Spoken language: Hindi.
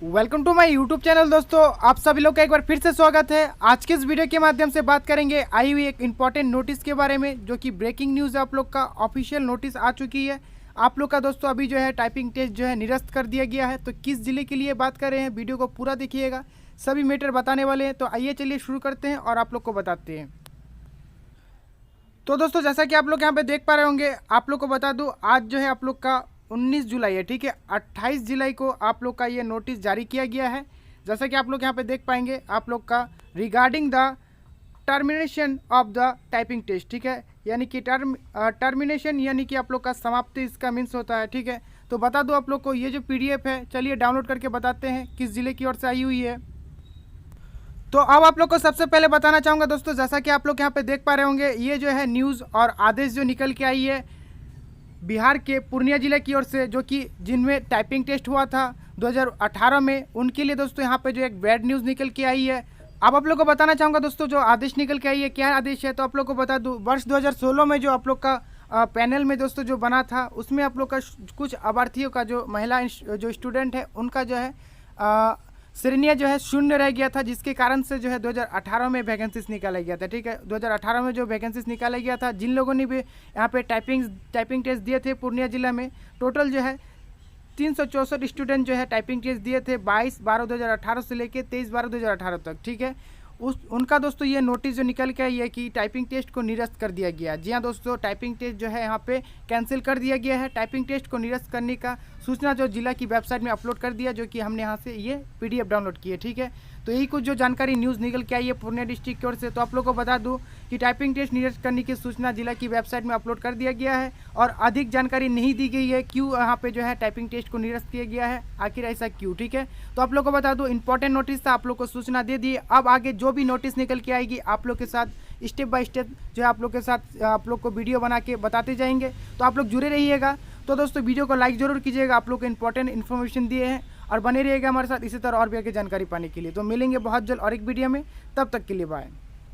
Welcome to my YouTube channel. दोस्तों, आप सभी लोग का एक बार फिर से स्वागत है। आज के इस वीडियो के माध्यम से बात करेंगे आई हुई एक इम्पॉर्टेंट नोटिस के बारे में, जो कि ब्रेकिंग न्यूज़ है। आप लोग का ऑफिशियल नोटिस आ चुकी है। आप लोग का दोस्तों अभी जो है टाइपिंग टेस्ट जो है निरस्त कर दिया गया है। तो किस ज़िले के लिए बात कर रहे हैं, वीडियो को पूरा देखिएगा, सभी मैटर बताने वाले हैं। तो आइए चलिए शुरू करते हैं और आप लोग को बताते हैं। तो दोस्तों, जैसा कि आप लोग यहाँ पे देख पा रहे होंगे, आप लोग को बता दूँ, आज जो है आप लोग का 19 जुलाई है, ठीक है। 28 जुलाई को आप लोग का ये नोटिस जारी किया गया है। जैसा कि आप लोग यहाँ पे देख पाएंगे, आप लोग का regarding the termination of the typing test, ठीक है। यानी कि टर्मिनेशन यानी कि आप लोग का समाप्ति इसका मीन्स होता है, ठीक है। तो बता दूँ आप लोग को, ये जो PDF है, चलिए डाउनलोड करके बताते हैं किस ज़िले की ओर से आई हुई है। तो अब आप लोग को सबसे पहले बताना चाहूँगा दोस्तों, जैसा कि आप लोग यहाँ पे देख पा रहे होंगे, ये जो है न्यूज़ और आदेश जो निकल के आई है बिहार के पूर्णिया जिले की ओर से, जो कि जिनमें टाइपिंग टेस्ट हुआ था 2018 में, उनके लिए दोस्तों यहाँ पे जो एक बैड न्यूज़ निकल के आई है। अब आप लोग को बताना चाहूँगा दोस्तों, जो आदेश निकल के आई है, क्या आदेश है। तो आप लोग को बता दूँ, वर्ष 2016 में जो आप लोग का पैनल में दोस्तों जो बना था, उसमें आप लोग का कुछ अभ्यर्थियों का, जो महिला जो स्टूडेंट है, उनका जो है श्रेणियाँ जो है शून्य रह गया था, जिसके कारण से जो है 2018 में वैकेंसीज निकाला गया था, ठीक है। 2018 में जो वैकेंसीज निकाला गया था, जिन लोगों ने भी यहाँ पे टाइपिंग टेस्ट दिए थे पूर्णिया जिला में, टोटल जो है 364 स्टूडेंट जो है टाइपिंग टेस्ट दिए थे 22/12/2018 से लेके 23/12/2018 तक, ठीक है। उनका दोस्तों ये नोटिस जो निकल के आई है कि टाइपिंग टेस्ट को निरस्त कर दिया गया। जी हाँ दोस्तों, टाइपिंग टेस्ट जो है यहाँ पे कैंसिल कर दिया गया है। टाइपिंग टेस्ट को निरस्त करने का सूचना जो जिला की वेबसाइट में अपलोड कर दिया, जो कि हमने यहाँ से ये PDF डाउनलोड की है, ठीक है। तो यही कुछ जो जानकारी न्यूज़ निकल के आई है पूर्णिया डिस्ट्रिक्ट की ओर से। तो आप लोग को बता दूं कि टाइपिंग टेस्ट निरस्त करने की सूचना जिला की वेबसाइट में अपलोड कर दिया गया है, और अधिक जानकारी नहीं दी गई है क्यों यहाँ पे जो है टाइपिंग टेस्ट को निरस्त किया गया है, आखिर ऐसा क्यों, ठीक है। तो आप लोग को बता दूं, इंपॉर्टेंट नोटिस था, आप लोग को सूचना दे दी। अब आगे जो भी नोटिस निकल के आएगी, आप लोग के साथ स्टेप बाय स्टेप जो है आप लोग के साथ आप लोग को वीडियो बना के बताते जाएंगे। तो आप लोग जुड़े रहिएगा। तो दोस्तों, वीडियो को लाइक जरूर कीजिएगा, आप लोग को इंपॉर्टेंट इन्फॉर्मेशन दिए हैं, और बने रहिएगा हमारे साथ इसी तरह और भी आगे जानकारी पाने के लिए। तो मिलेंगे बहुत जल्द और एक वीडियो में, तब तक के लिए बाय।